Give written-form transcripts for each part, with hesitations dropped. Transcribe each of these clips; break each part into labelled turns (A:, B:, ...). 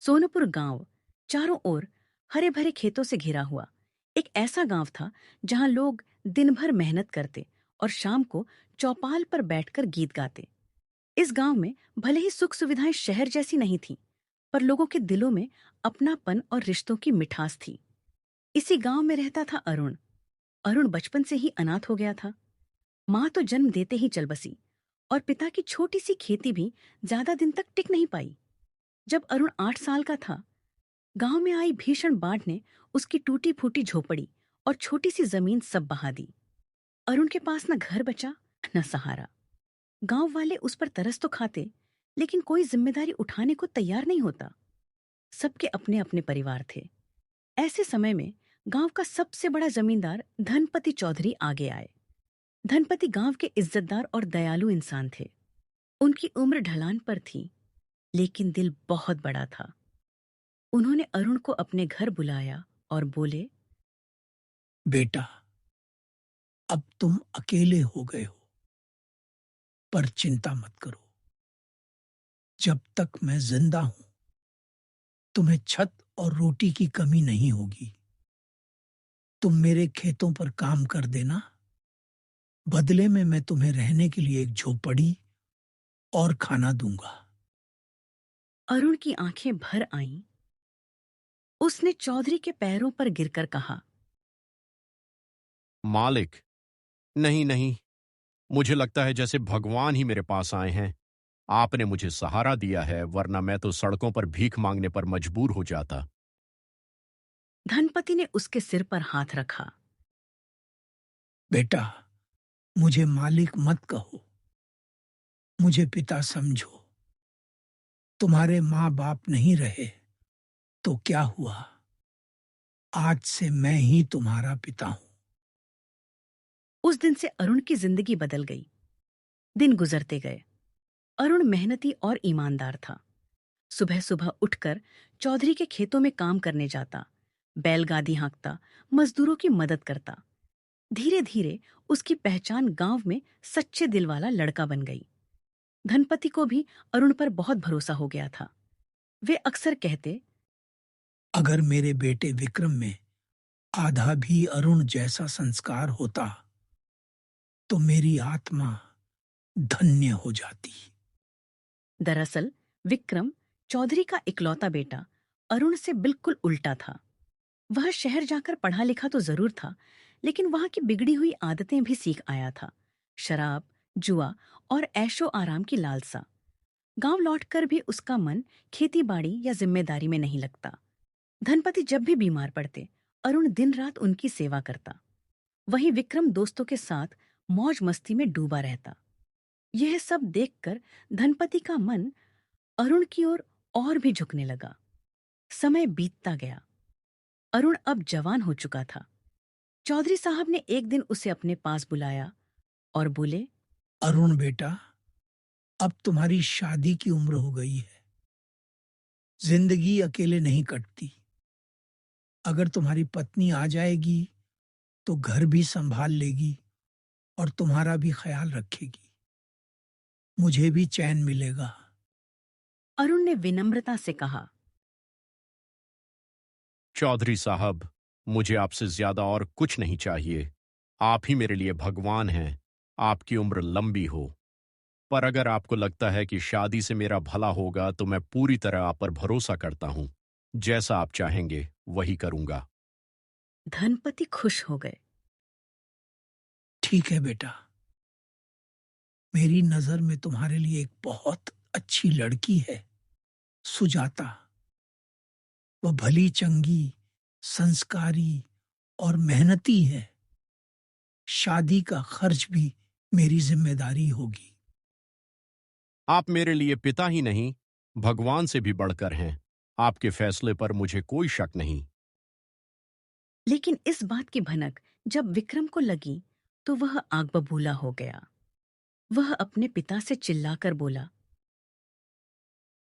A: सोनपुर गांव चारों ओर हरे भरे खेतों से घिरा हुआ एक ऐसा गांव था जहां लोग दिन भर मेहनत करते और शाम को चौपाल पर बैठकर गीत गाते। इस गांव में भले ही सुख सुविधाएं शहर जैसी नहीं थीं, पर लोगों के दिलों में अपनापन और रिश्तों की मिठास थी। इसी गांव में रहता था अरुण। अरुण बचपन से ही अनाथ हो गया था। माँ तो जन्म देते ही चल बसी और पिता की छोटी सी खेती भी ज्यादा दिन तक टिक नहीं पाई। जब अरुण 8 साल का था, गांव में आई भीषण बाढ़ ने उसकी टूटी फूटी झोपड़ी और छोटी सी जमीन सब बहा दी। अरुण के पास न घर बचा, न सहारा। गांव वाले उस पर तरस तो खाते, लेकिन कोई जिम्मेदारी उठाने को तैयार नहीं होता। सबके अपने अपने परिवार थे। ऐसे समय में गांव का सबसे बड़ा जमींदार धनपति चौधरी आगे आए। धनपति गांव के इज्जतदार और दयालु इंसान थे। उनकी उम्र ढलान पर थी, लेकिन दिल बहुत बड़ा था। उन्होंने अरुण को अपने घर बुलाया और बोले,
B: बेटा, अब तुम अकेले हो गए हो, पर चिंता मत करो। जब तक मैं जिंदा हूं, तुम्हें छत और रोटी की कमी नहीं होगी। तुम मेरे खेतों पर काम कर देना। बदले में मैं तुम्हें रहने के लिए एक झोपड़ी और खाना दूंगा।
A: अरुण की आंखें भर आईं। उसने चौधरी के पैरों पर गिरकर कहा,
C: मालिक, नहीं नहीं, मुझे लगता है जैसे भगवान ही मेरे पास आए हैं। आपने मुझे सहारा दिया है, वरना मैं तो सड़कों पर भीख मांगने पर मजबूर हो जाता।
A: धनपति ने उसके सिर पर हाथ रखा।
B: बेटा, मुझे मालिक मत कहो, मुझे पिता समझो। तुम्हारे माँ बाप नहीं रहे तो क्या हुआ? आज से मैं ही तुम्हारा पिता हूं।
A: उस दिन से अरुण की जिंदगी बदल गई। दिन गुजरते गए। अरुण मेहनती और ईमानदार था। सुबह सुबह उठकर चौधरी के खेतों में काम करने जाता, बैलगादी हाँकता, मजदूरों की मदद करता। धीरे धीरे उसकी पहचान गांव में सच्चे दिल वाला लड़का बन गई। धनपति को भी अरुण पर बहुत भरोसा हो गया था। वे अक्सर कहते,
B: अगर मेरे बेटे विक्रम में आधा भी अरुण जैसा संस्कार होता, तो मेरी आत्मा धन्य हो जाती।
A: दरअसल विक्रम चौधरी का इकलौता बेटा अरुण से बिल्कुल उल्टा था। वह शहर जाकर पढ़ा लिखा तो जरूर था, लेकिन वहां की बिगड़ी हुई आदतें भी सीख आया था। शराब, जुआ और ऐशो आराम की लालसा। गांव लौटकर भी उसका मन खेती बाड़ी या जिम्मेदारी में नहीं लगता। धनपति जब भी बीमार पड़ते, अरुण दिन रात उनकी सेवा करता। वहीं विक्रम दोस्तों के साथ मौज मस्ती में डूबा रहता। यह सब देखकर धनपति का मन अरुण की ओर और भी झुकने लगा। समय बीतता गया। अरुण अब जवान हो चुका था। चौधरी साहब ने एक दिन उसे अपने पास बुलाया और बोले,
B: अरुण बेटा, अब तुम्हारी शादी की उम्र हो गई है। जिंदगी अकेले नहीं कटती। अगर तुम्हारी पत्नी आ जाएगी तो घर भी संभाल लेगी और तुम्हारा भी ख्याल रखेगी। मुझे भी चैन मिलेगा।
A: अरुण ने विनम्रता से कहा,
C: चौधरी साहब, मुझे आपसे ज्यादा और कुछ नहीं चाहिए। आप ही मेरे लिए भगवान हैं। आपकी उम्र लंबी हो। पर अगर आपको लगता है कि शादी से मेरा भला होगा, तो मैं पूरी तरह आप पर भरोसा करता हूं। जैसा आप चाहेंगे वही करूंगा।
A: धनपति खुश हो गए।
B: ठीक है बेटा, मेरी नजर में तुम्हारे लिए एक बहुत अच्छी लड़की है, सुजाता। वह भली चंगी, संस्कारी और मेहनती है। शादी का खर्च भी मेरी जिम्मेदारी होगी।
C: आप मेरे लिए पिता ही नहीं, भगवान से भी बढ़कर हैं। आपके फैसले पर मुझे कोई शक नहीं।
A: लेकिन इस बात की भनक जब विक्रम को लगी, तो वह आग बबूला हो गया। वह अपने पिता से चिल्लाकर बोला,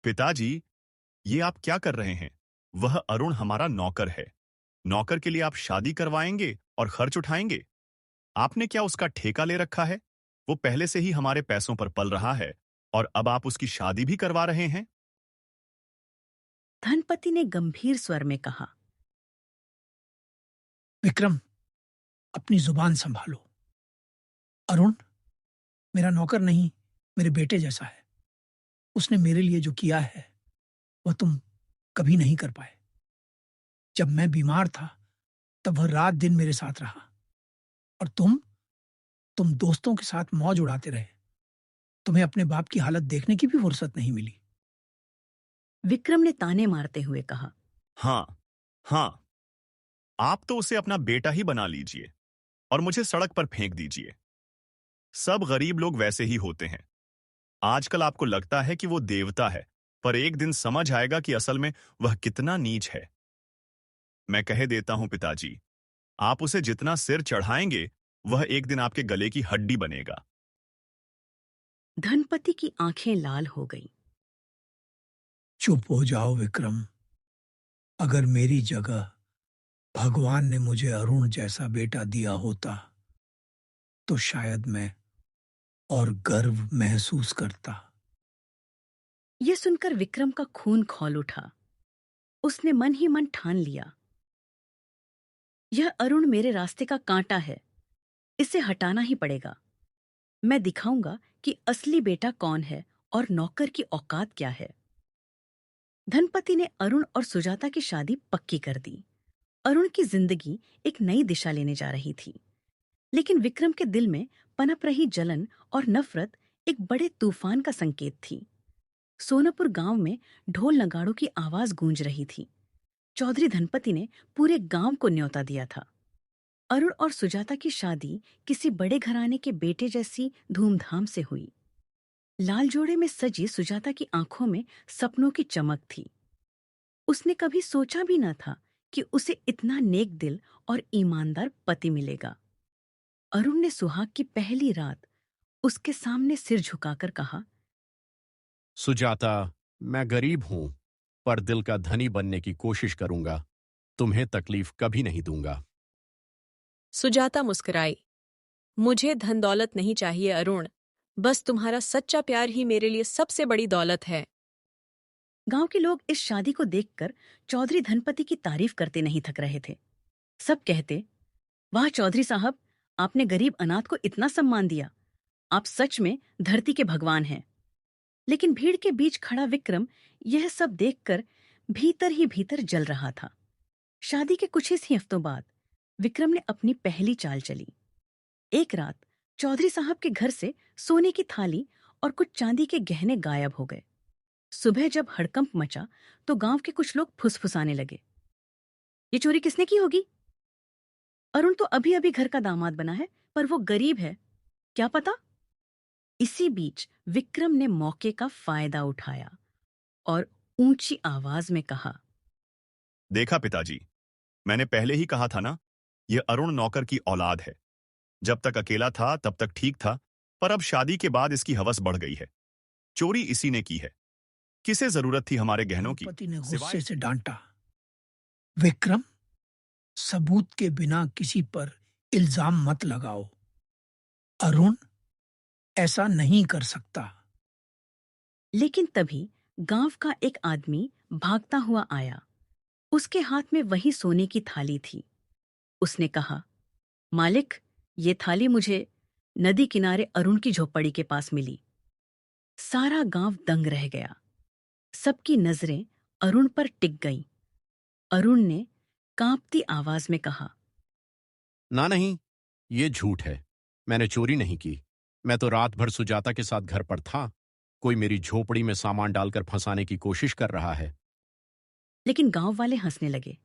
D: पिताजी, ये आप क्या कर रहे हैं? वह अरुण हमारा नौकर है। नौकर के लिए आप शादी करवाएंगे और खर्च उठाएंगे? आपने क्या उसका ठेका ले रखा है? वो पहले से ही हमारे पैसों पर पल रहा है और अब आप उसकी शादी भी करवा रहे हैं?
A: धनपति ने गंभीर स्वर में कहा।
B: विक्रम, अपनी जुबान संभालो। अरुण मेरा नौकर नहीं, मेरे बेटे जैसा है। उसने मेरे लिए जो किया है वह तुम कभी नहीं कर पाए। जब मैं बीमार था तब वह रात दिन मेरे साथ रहा, और तुम दोस्तों के साथ मौज उड़ाते रहे। तुम्हें अपने बाप की हालत देखने की भी फुर्सत नहीं मिली।
A: विक्रम ने ताने मारते हुए कहा।
D: हाँ, हाँ, आप तो उसे अपना बेटा ही बना लीजिए और मुझे सड़क पर फेंक दीजिए। सब गरीब लोग वैसे ही होते हैं। आजकल आपको लगता है कि वो देवता है, पर एक दिन समझ आएगा कि असल में वह कितना नीच है। मैं कह देता हूं पिताजी, आप उसे जितना सिर चढ़ाएंगे, वह एक दिन आपके गले की हड्डी बनेगा।
A: धनपति की आंखें लाल हो गईं।
B: चुप हो जाओ विक्रम। अगर मेरी जगह भगवान ने मुझे अरुण जैसा बेटा दिया होता तो शायद मैं और गर्व महसूस करता।
A: यह सुनकर विक्रम का खून खौल उठा। उसने मन ही मन ठान लिया, यह अरुण मेरे रास्ते का कांटा है, इसे हटाना ही पड़ेगा। मैं दिखाऊंगा कि असली बेटा कौन है और नौकर की औकात क्या है। धनपति ने अरुण और सुजाता की शादी पक्की कर दी। अरुण की जिंदगी एक नई दिशा लेने जा रही थी, लेकिन विक्रम के दिल में पनप रही जलन और नफरत एक बड़े तूफान का संकेत थी। सोनापुर गांव में ढोल नगाड़ों की आवाज गूंज रही थी। चौधरी धनपति ने पूरे गांव को न्योता दिया था। अरुण और सुजाता की शादी किसी बड़े घराने के बेटे जैसी धूमधाम से हुई। लाल जोड़े में सजी सुजाता की आंखों में सपनों की चमक थी। उसने कभी सोचा भी न था कि उसे इतना नेक दिल और ईमानदार पति मिलेगा। अरुण ने सुहाग की पहली रात उसके सामने सिर झुकाकर कहा,
C: सुजाता, मैं गरीब हूं, पर दिल का धनी बनने की कोशिश करूंगा। तुम्हें तकलीफ कभी नहीं दूंगा।
E: सुजाता मुस्कुराई। मुझे धन दौलत नहीं चाहिए अरुण, बस तुम्हारा सच्चा प्यार ही मेरे लिए सबसे बड़ी दौलत है।
A: गांव के लोग इस शादी को देखकर चौधरी धनपति की तारीफ करते नहीं थक रहे थे। सब कहते, वाह चौधरी साहब, आपने गरीब अनाथ को इतना सम्मान दिया। आप सच में धरती के भगवान हैं। लेकिन भीड़ के बीच खड़ा विक्रम यह सब देखकर भीतर ही भीतर जल रहा था। शादी के कुछ ही हफ्तों बाद विक्रम ने अपनी पहली चाल चली। एक रात चौधरी साहब के घर से सोने की थाली और कुछ चांदी के गहने गायब हो गए। सुबह जब हड़कंप मचा तो गांव के कुछ लोग फुसफुसाने लगे, ये चोरी किसने की होगी? अरुण तो अभी अभी घर का दामाद बना है, पर वो गरीब है, क्या पता। इसी बीच विक्रम ने मौके का फायदा उठाया और ऊंची आवाज में कहा,
D: देखा पिताजी, मैंने पहले ही कहा था ना, यह अरुण नौकर की औलाद है। जब तक अकेला था तब तक ठीक था, पर अब शादी के बाद इसकी हवस बढ़ गई है। चोरी इसी ने की है। किसे जरूरत थी हमारे गहनों की?
B: पति ने गुस्से
D: सिवाय
B: से डांटा, विक्रम, सबूत के बिना किसी पर इल्जाम मत लगाओ। अरुण ऐसा नहीं कर सकता।
A: लेकिन तभी गांव का एक आदमी भागता हुआ आया। उसके हाथ में वही सोने की थाली थी। उसने कहा, मालिक, ये थाली मुझे नदी किनारे अरुण की झोपड़ी के पास मिली। सारा गांव दंग रह गया। सबकी नजरें अरुण पर टिक गईं। अरुण ने कांपती आवाज में कहा,
C: ना नहीं, ये झूठ है। मैंने चोरी नहीं की। मैं तो रात भर सुजाता के साथ घर पर था। कोई मेरी झोपड़ी में सामान डालकर फंसाने की कोशिश कर रहा है।
A: लेकिन गांव वाले हंसने लगे।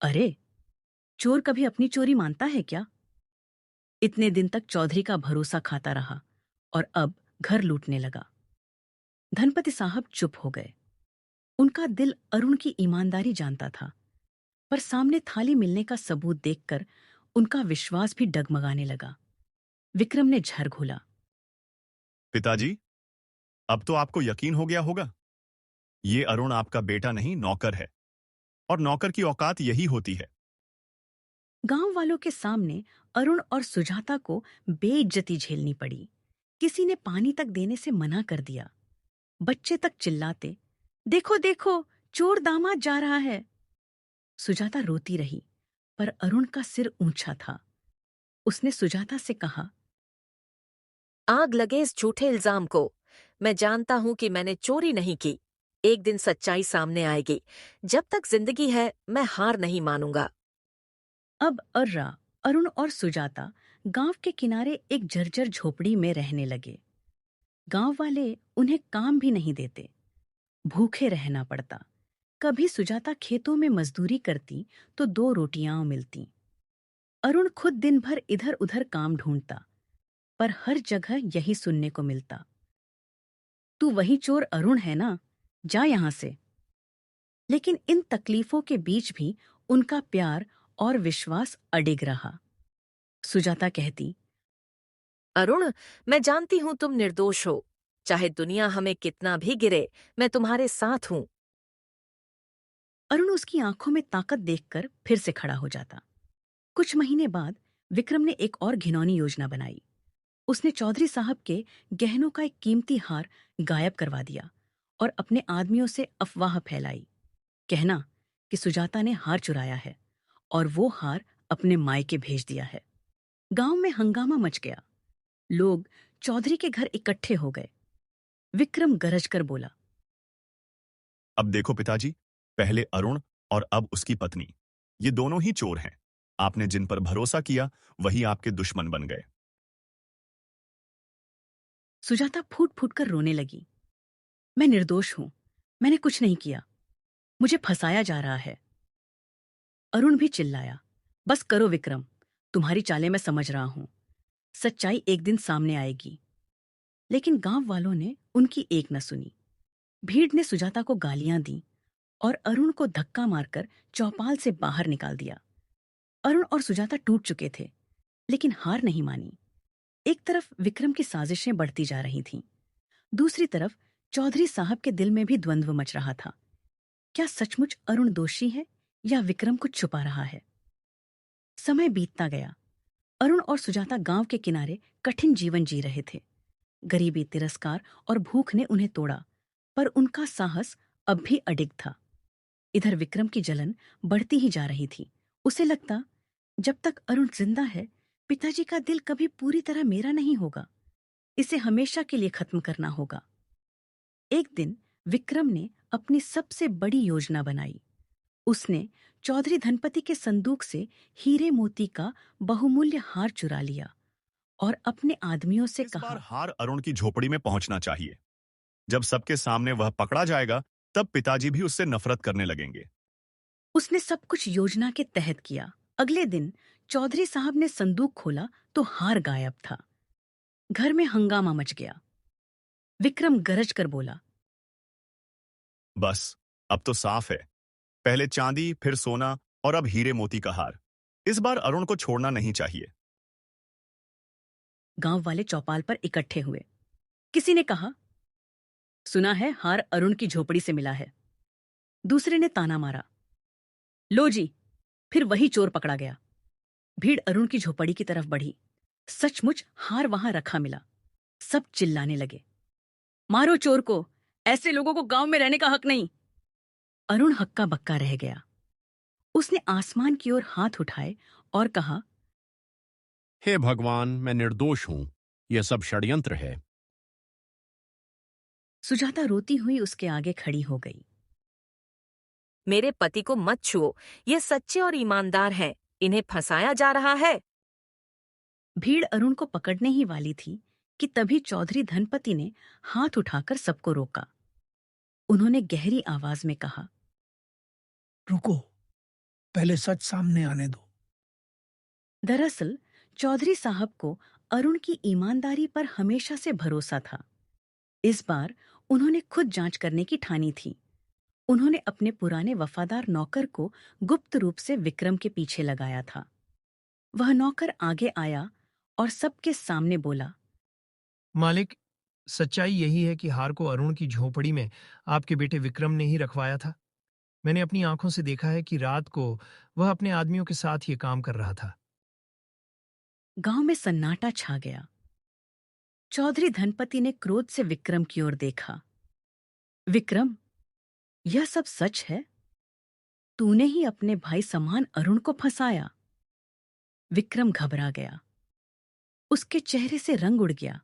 A: अरे, चोर कभी अपनी चोरी मानता है क्या? इतने दिन तक चौधरी का भरोसा खाता रहा और अब घर लूटने लगा। धनपति साहब चुप हो गए। उनका दिल अरुण की ईमानदारी जानता था, पर सामने थाली मिलने का सबूत देखकर उनका विश्वास भी डगमगाने लगा। विक्रम ने झर घोला,
D: पिताजी, अब तो आपको यकीन हो गया होगा। ये अरुण आपका बेटा नहीं, नौकर है, और नौकर की औकात यही होती है।
A: गांव वालों के सामने अरुण और सुजाता को बेइज्जती झेलनी पड़ी। किसी ने पानी तक देने से मना कर दिया। बच्चे तक चिल्लाते, देखो देखो, चोर दामाद जा रहा है। सुजाता रोती रही, पर अरुण का सिर ऊंचा था। उसने सुजाता से कहा,
F: आग लगे इस झूठे इल्जाम को। मैं जानता हूं कि मैंने चोरी नहीं की। एक दिन सच्चाई सामने आएगी। जब तक जिंदगी है मैं हार नहीं मानूंगा।
A: अब अर्रा, अरुण और सुजाता गांव के किनारे एक जर्जर झोपड़ी में रहने लगे। गांव वाले उन्हें काम भी नहीं देते, भूखे रहना पड़ता। कभी सुजाता खेतों में मजदूरी करती तो 2 रोटियां मिलती। अरुण खुद दिन भर इधर उधर काम ढूंढता, पर हर जगह यही सुनने को मिलता, तू वही चोर अरुण है ना, जा यहां से। लेकिन इन तकलीफों के बीच भी उनका प्यार और विश्वास अडिग रहा। सुजाता कहती,
F: अरुण, मैं जानती हूं तुम निर्दोष हो। चाहे दुनिया हमें कितना भी गिरे, मैं तुम्हारे साथ हूं।
A: अरुण उसकी आंखों में ताकत देखकर फिर से खड़ा हो जाता। कुछ महीने बाद विक्रम ने एक और घिनौनी योजना बनाई। उसने चौधरी साहब के गहनों का एक कीमती हार गायब करवा दिया और अपने आदमियों से अफवाह फैलाई, कहना कि सुजाता ने हार चुराया है और वो हार अपने मायके भेज दिया है। गांव में हंगामा मच गया। लोग चौधरी के घर इकट्ठे हो गए। विक्रम गरज कर बोला,
D: अब देखो पिताजी, पहले अरुण और अब उसकी पत्नी, ये दोनों ही चोर हैं। आपने जिन पर भरोसा किया वही आपके दुश्मन बन गए।
A: सुजाता फूट फूट कर रोने लगी। मैं निर्दोष हूं, मैंने कुछ नहीं किया, मुझे फंसाया जा रहा है। अरुण भी चिल्लाया, बस करो विक्रम, तुम्हारी चालें मैं समझ रहा हूं। सच्चाई एक दिन सामने आएगी। लेकिन गांव वालों ने उनकी एक न सुनी। भीड़ ने सुजाता को गालियां दी और अरुण को धक्का मारकर चौपाल से बाहर निकाल दिया। अरुण और सुजाता टूट चुके थे, लेकिन हार नहीं मानी। एक तरफ विक्रम की साजिशें बढ़ती जा रही थीं, दूसरी तरफ चौधरी साहब के दिल में भी द्वंद्व मच रहा था। क्या सचमुच अरुण दोषी है या विक्रम कुछ छुपा रहा है? समय बीतता गया। अरुण और सुजाता गांव के किनारे कठिन जीवन जी रहे थे। गरीबी, तिरस्कार और भूख ने उन्हें तोड़ा, पर उनका साहस अब भी अडिग था। इधर विक्रम की जलन बढ़ती ही जा रही थी। उसे लगता, जब तक अरुण जिंदा है, पिताजी का दिल कभी पूरी तरह मेरा नहीं होगा। इसे हमेशा के लिए खत्म करना होगा। एक दिन विक्रम ने अपनी सबसे बड़ी योजना बनाई। उसने चौधरी धनपति के संदूक से हीरे मोती का बहुमूल्य हार चुरा लिया और अपने आदमियों से
D: इस बार
A: कहा,
D: हार अरुण की झोपड़ी में पहुंचना चाहिए। जब सबके सामने वह पकड़ा जाएगा, तब पिताजी भी उससे नफरत करने लगेंगे।
A: उसने सब कुछ योजना के तहत किया। अगले दिन चौधरी साहब ने संदूक खोला तो हार गायब था। घर में हंगामा मच गया। विक्रम गरज कर बोला,
D: बस, अब तो साफ है। पहले चांदी, फिर सोना और अब हीरे मोती का हार। इस बार अरुण को छोड़ना नहीं चाहिए।
A: गांव वाले चौपाल पर इकट्ठे हुए। किसी ने कहा, सुना है हार अरुण की झोपड़ी से मिला है। दूसरे ने ताना मारा, लो जी, फिर वही चोर पकड़ा गया। भीड़ अरुण की झोपड़ी की तरफ बढ़ी। सचमुच हार वहां रखा मिला। सब चिल्लाने लगे, मारो चोर को, ऐसे लोगों को गांव में रहने का हक नहीं। अरुण हक्का बक्का रह गया। उसने आसमान की ओर हाथ उठाए और कहा,
C: हे भगवान, मैं निर्दोष हूं, यह सब षड्यंत्र है।
A: सुजाता रोती हुई उसके आगे खड़ी हो गई।
F: मेरे पति को मत छुओ। ये सच्चे और ईमानदार हैं। इन्हें फंसाया जा रहा है।
A: भीड़ अरुण को पकड़ने ही वाली थी कि तभी चौधरी धनपति ने हाथ उठाकर सबको रोका। उन्होंने गहरी आवाज में कहा,
B: रुको, पहले सच सामने आने दो।
A: दरअसल चौधरी साहब को अरुण की ईमानदारी पर हमेशा से भरोसा था। इस बार उन्होंने खुद जांच करने की ठानी थी। उन्होंने अपने पुराने वफादार नौकर को गुप्त रूप से विक्रम के पीछे लगाया था। वह नौकर आगे आया और सबके सामने बोला,
G: मालिक, सच्चाई यही है कि हार को अरुण की झोपड़ी में आपके बेटे विक्रम ने ही रखवाया था। मैंने अपनी आंखों से देखा है कि रात को वह अपने आदमियों के साथ ये काम कर रहा था।
A: गांव में सन्नाटा छा गया। चौधरी धनपति ने क्रोध से विक्रम की ओर देखा। विक्रम, यह सब सच है? तूने ही अपने भाई समान अरुण को फंसाया। विक्रम घबरा गया। उसके चेहरे से रंग उड़ गया।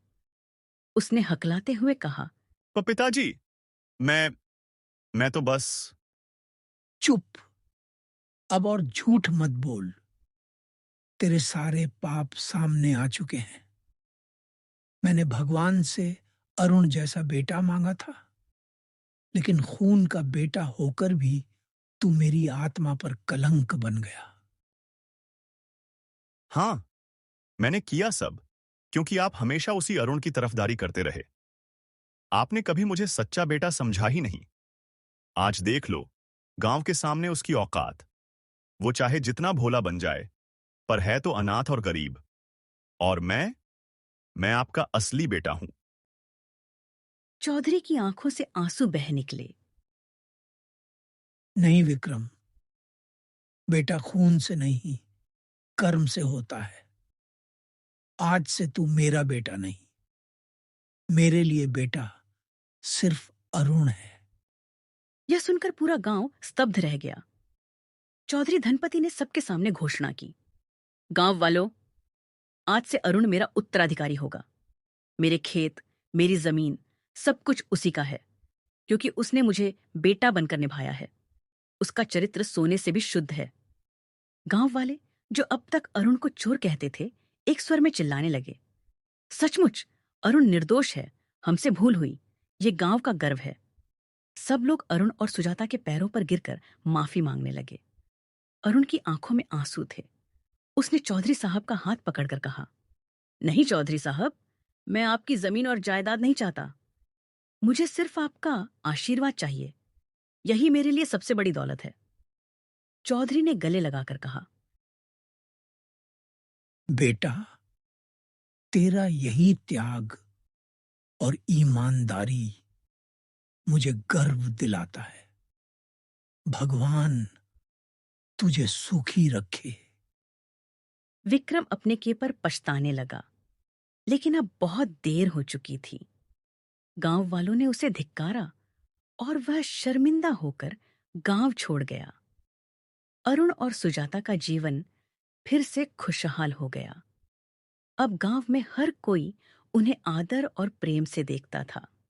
A: उसने हकलाते हुए कहा,
D: पिताजी, मैं तो बस।
B: चुप। अब और झूठ मत बोल। तेरे सारे पाप सामने आ चुके हैं। मैंने भगवान से अरुण जैसा बेटा मांगा था, लेकिन खून का बेटा होकर भी तू मेरी आत्मा पर कलंक बन गया।
D: हाँ, मैंने किया सब, क्योंकि आप हमेशा उसी अरुण की तरफदारी करते रहे। आपने कभी मुझे सच्चा बेटा समझा ही नहीं। आज देख लो, गांव के सामने उसकी औकात। वो चाहे जितना भोला बन जाए, पर है तो अनाथ और गरीब। और मैं आपका असली बेटा हूं।
A: चौधरी की आंखों से आंसू बह निकले।
B: नहीं विक्रम, बेटा खून से नहीं, कर्म से होता है। आज से तू मेरा बेटा नहीं, मेरे लिए बेटा सिर्फ अरुण है।
A: यह सुनकर पूरा गांव स्तब्ध रह गया। चौधरी धनपति ने सबके सामने घोषणा की, गांव वालों, आज से अरुण मेरा उत्तराधिकारी होगा। मेरे खेत, मेरी जमीन, सब कुछ उसी का है, क्योंकि उसने मुझे बेटा बनकर निभाया है। उसका चरित्र सोने से भी शुद्ध है। गांव वाले, जो अब तक अरुण को चोर कहते थे, एक स्वर में चिल्लाने लगे, सचमुच अरुण निर्दोष है, हमसे भूल हुई, ये गांव का गर्व है। सब लोग अरुण और सुजाता के पैरों पर गिरकर माफी मांगने लगे। अरुण की आंखों में आंसू थे। उसने चौधरी साहब का हाथ पकड़कर कहा, नहीं चौधरी साहब, मैं आपकी जमीन और जायदाद नहीं चाहता। मुझे सिर्फ आपका आशीर्वाद चाहिए। यही मेरे लिए सबसे बड़ी दौलत है। चौधरी ने गले लगाकर कहा,
B: बेटा, तेरा यही त्याग और ईमानदारी मुझे गर्व दिलाता है। भगवान तुझे सुखी रखे।
A: विक्रम अपने के पर पछताने लगा, लेकिन अब बहुत देर हो चुकी थी। गांव वालों ने उसे धिक्कारा और वह शर्मिंदा होकर गांव छोड़ गया। अरुण और सुजाता का जीवन फिर से खुशहाल हो गया। अब गांव में हर कोई उन्हें आदर और प्रेम से देखता था।